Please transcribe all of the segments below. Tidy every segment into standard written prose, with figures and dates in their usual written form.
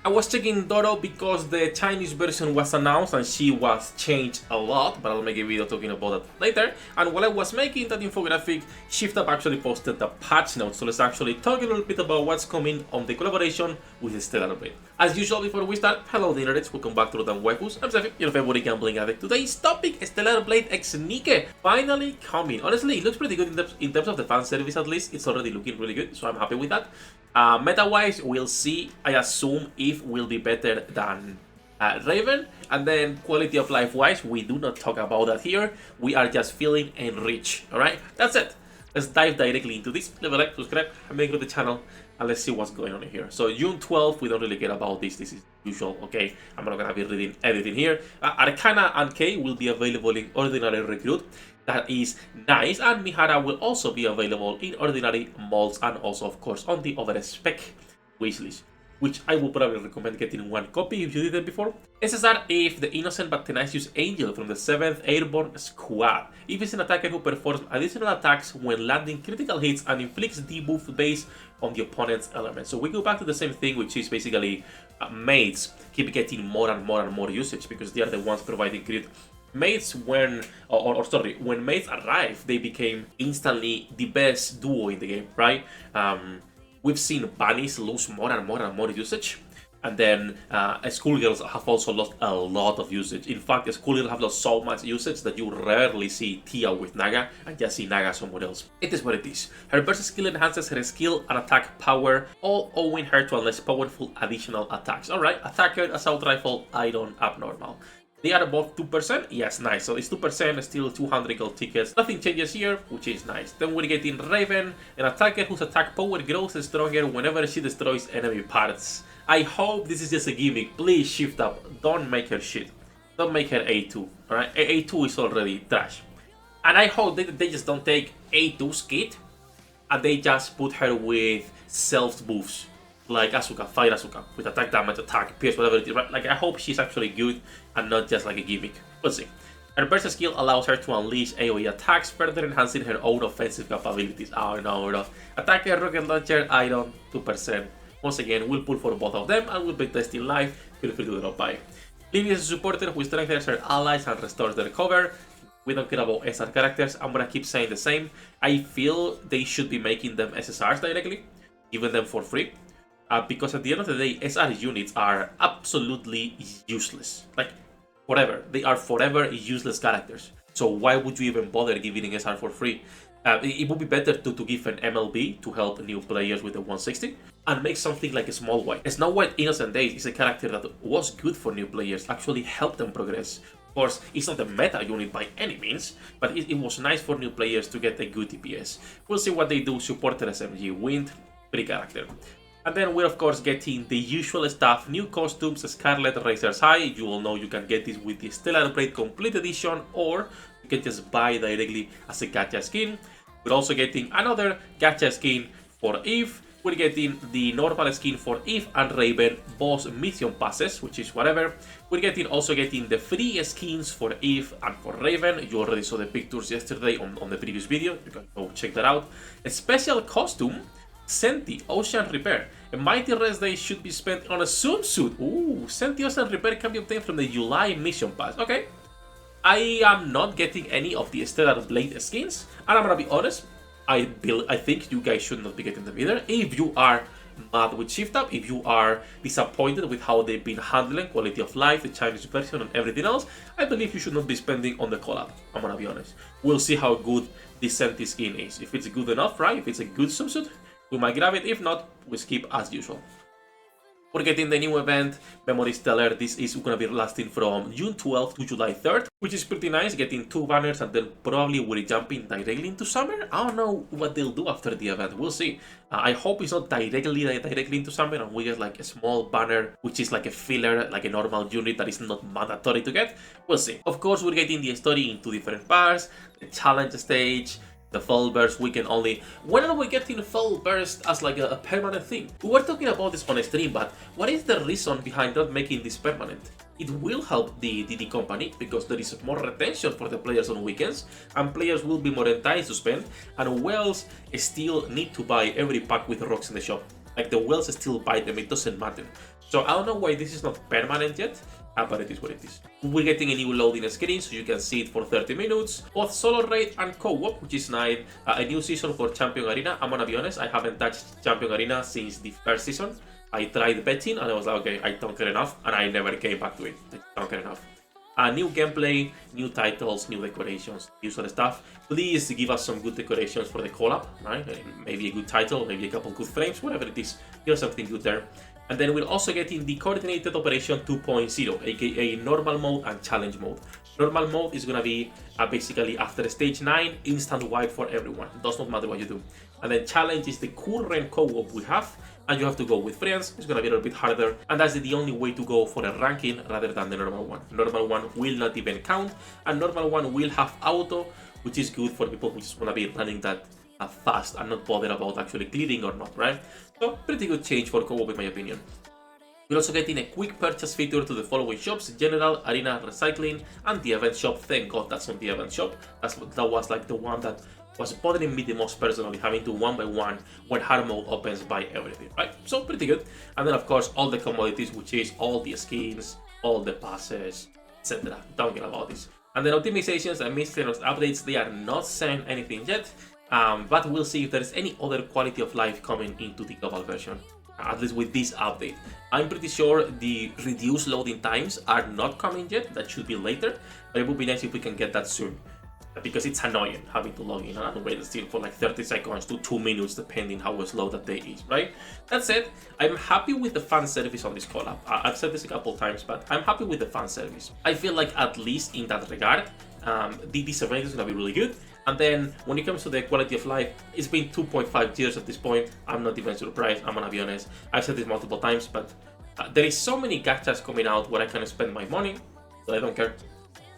I was checking Doro because the Chinese version was announced and she was changed a lot, but I'll make a video talking about that later. And while I was making that infographic, ShiftUp actually posted the patch notes, so let's actually talk a little bit about what's coming on the collaboration with Stellar Blade. As usual, before we start, hello the internets, welcome back to the Waifus. I'm Sefhi, your favorite gambling addict. Today's topic, Stellar Blade x NIKKE, finally coming. Honestly, it looks pretty good in terms of the fan service at least. It's already looking really good, so I'm happy with that. Meta-wise, we'll see. I assume Eve will be better than Raven, and then quality of life-wise, we do not talk about that here. We are just feeling enriched, alright? That's it. Let's dive directly into this. Leave a like, subscribe, and make it the channel, and let's see what's going on here. So June 12th, we don't really care about this. This is usual, okay? I'm not gonna be reading everything here. Arcana and K will be available in Ordinary Recruit. That is nice, and Mihara will also be available in Ordinary Molds and also, of course, on the Overspec wishlist, which I would probably recommend getting one copy if you did it before. SSR if the innocent but tenacious angel from the 7th Airborne Squad. If it's an attacker who performs additional attacks when landing critical hits and inflicts debuff based on the opponent's element. So we go back to the same thing, which is basically mates keep getting more and more usage because they are the ones providing crit. Mates when when mates arrive, they became instantly the best duo in the game, right? We've seen bunnies lose more and more usage, and then schoolgirls have also lost a lot of usage. In fact, schoolgirls have lost so much usage that you rarely see Tia with Naga and just see Naga somewhere else. It is what it is. Her burst skill enhances her skill and attack power, all owing her to a less powerful additional attacks. Alright, attacker, assault rifle, iron, abnormal. They are above 2%? Yes, nice. So it's 2%, still 200 gold tickets. Nothing changes here, which is nice. Then we're getting Raven, an attacker whose attack power grows stronger whenever she destroys enemy parts. I hope this is just a gimmick. Please shift up. Don't make her shit. Don't make her A2. Alright? A2 is already trash. And I hope they just don't take A2's kit and they just put her with self buffs. Like Asuka, Fire Asuka, with attack damage, attack, pierce, whatever it is, right? Like, I hope she's actually good and not just like a gimmick. We'll see. Her burst skill allows her to unleash AoE attacks, further enhancing her own offensive capabilities. Oh no, no. Attacker, rocket launcher, iron, 2%. Once again, we'll pull for both of them and we'll be testing live. Feel free to drop by. Livy is a supporter who strengthens her allies and restores their cover. We don't care about SR characters. I'm gonna keep saying the same. I feel they should be making them SSRs directly, giving them for free. Because at the end of the day, SR units are absolutely useless. Like, forever. They are forever useless characters. So why would you even bother giving SR for free? It would be better to give an MLB to help new players with the 160 and make something like a Small White. Snow White Innocent Days is a character that was good for new players, actually helped them progress. Of course, it's not a meta unit by any means, but it was nice for new players to get a good DPS. We'll see what they do. Supporter SMG, Wind, pretty character. And then we're of course getting the usual stuff, new costumes, Scarlet, Razor's High. You all know you can get this with the Stellar Blade Complete Edition, or you can just buy directly as a gacha skin. We're also getting another gacha skin for Eve. We're getting the normal skin for Eve and Raven, boss mission passes, which is whatever. We're also getting the free skins for Eve and for Raven. You already saw the pictures yesterday on the previous video. You can go check that out. A special costume, Senti Ocean Repair. A mighty rest day should be spent on a swimsuit. Ooh, Senti Ocean Repair can be obtained from the July mission pass. Okay. I am not getting any of the Stellar Blade skins, and I'm gonna be honest, I think you guys should not be getting them either. If you are mad with ShiftUp, if you are disappointed with how they've been handling quality of life, the Chinese version, and everything else, I believe you should not be spending on the collab. I'm gonna be honest. We'll see how good this Senti skin is. If it's good enough, right? If it's a good swimsuit, we might grab it. If not, we skip as usual. We're getting the new event, Memory Stellar. This is going to be lasting from June 12th to July 3rd, which is pretty nice, getting 2 banners, and then probably we're jumping directly into summer. I don't know what they'll do after the event, we'll see. I hope it's not directly into summer and we get like a small banner, which is like a filler, like a normal unit that is not mandatory to get. We'll see. Of course, we're getting the story in 2 different parts, the challenge stage, the Fall Burst weekend only. When are we getting Fall Burst as like a permanent thing? We were talking about this on a stream, but what is the reason behind not making this permanent? It will help the company because there is more retention for the players on weekends, and players will be more enticed to spend, and whales still need to buy every pack with rocks in the shop. Like, the whales still buy them, it doesn't matter. So I don't know why this is not permanent yet, but it is what it is. We're getting a new loading screen, so you can see it for 30 minutes. Both solo raid and co-op, which is nice. A new season for Champion Arena. I'm gonna be honest, I haven't touched Champion Arena since the first season. I tried betting and I was like, okay, I don't care enough, and I never came back to it. I don't care enough. New gameplay, new titles, new decorations, usual stuff. Please give us some good decorations for the collab, right? Maybe a good title, maybe a couple good frames, whatever it is. Here's something good there. And then we're also getting the Coordinated Operation 2.0, aka Normal Mode and Challenge Mode. Normal Mode is gonna be basically after Stage 9, instant wipe for everyone. It does not matter what you do. And then Challenge is the current co-op we have, and you have to go with friends. It's gonna be a little bit harder, and that's the only way to go for a ranking rather than the normal one. Normal one will not even count, and normal one will have auto, which is good for people who just wanna be running that fast and not bother about actually clearing or not, right? So pretty good change for co-op in my opinion. We're also getting a quick purchase feature to the following shops: General, Arena, Recycling, and the event shop. Thank God that's on the event shop. That was like the one that was bothering me the most personally, having to one by one when hard mode opens buy everything, right? So pretty good. And then of course all the commodities, which is all the skins, all the passes, etc. Don't care about this. And then optimizations and miscellaneous updates, they are not saying anything yet, but we'll see if there's any other quality of life coming into the global version, at least with this update. I'm pretty sure the reduced loading times are not coming yet. That should be later, but it would be nice if we can get that soon, because it's annoying having to log in and wait still for like 30 seconds to 2 minutes depending how slow that day is, right? That said, I'm happy with the fan service on this collab. I've said this a couple times, but I'm happy with the fan service. I feel like at least in that regard, this event is gonna be really good. And then when it comes to the quality of life, it's been 2.5 years at this point. I'm not even surprised, I'm gonna be honest. I've said this multiple times, but there is so many gachas coming out where I can spend my money that I don't care.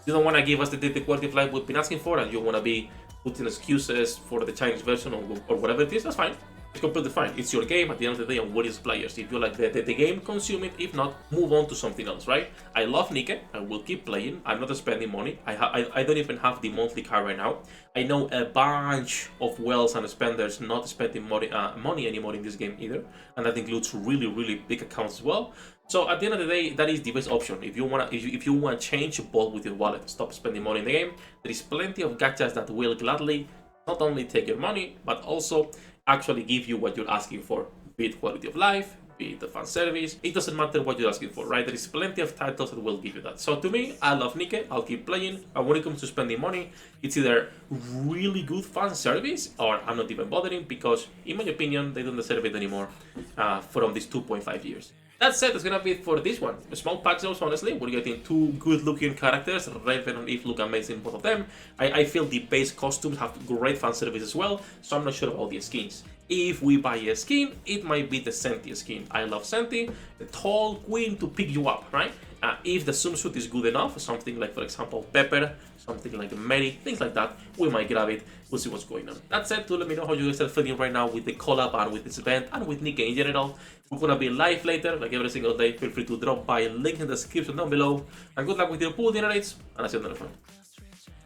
You don't want to give us the quality of life we've been asking for, and you want to be putting excuses for the Chinese version or whatever it is, that's fine. It's completely fine. It's your game at the end of the day, and we're just players. If you like the game, consume it. If not, move on to something else, right? I love NIKKE. I will keep playing. I'm not spending money. I don't even have the monthly card right now. I know a bunch of wells and spenders not spending money anymore in this game either, and that includes really, really big accounts as well. So at the end of the day, that is the best option. If you wanna change, ball with your wallet, stop spending money in the game. There is plenty of gachas that will gladly not only take your money, but also actually give you what you're asking for, be it quality of life, be it the fan service. It doesn't matter what you're asking for, right? There is plenty of titles that will give you that. So to me, I love NIKKE. I'll keep playing. And when it comes to spending money, it's either really good fan service or I'm not even bothering, because in my opinion, they don't deserve it anymore from these 2.5 years. That said, that's gonna be it for this one. A small patch notes, honestly. We're getting two good looking characters. Raven and Eve look amazing, both of them. I feel the base costumes have great fan service as well, so I'm not sure about the skins. If we buy a skin, it might be the Senti skin. I love Senti, the tall queen to pick you up, right? If the swimsuit is good enough, something like, for example, Pepper, something like Mary, things like that, we might grab it. We'll see what's going on. That said, do let me know how you guys are feeling right now with the collab and with this event and with NIKKE in general. We're gonna be live later, like every single day. Feel free to drop by, link in the description down below. And good luck with your pool dinner rates, and I'll see you on the next one.